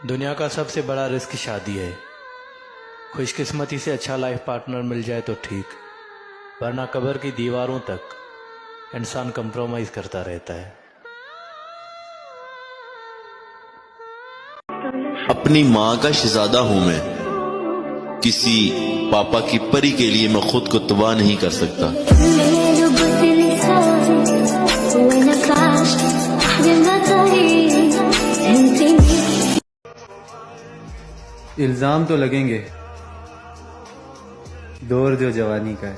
दुनिया का सबसे बड़ा रिस्क शादी है। खुशकिस्मती से अच्छा लाइफ पार्टनर मिल जाए तो ठीक, वरना कब्र की दीवारों तक इंसान कंप्रोमाइज करता रहता है। अपनी माँ का शहजादा हूं मैं, किसी पापा की परी के लिए मैं खुद को तबाह नहीं कर सकता। इल्जाम तो लगेंगे, दौर जो जवानी का है।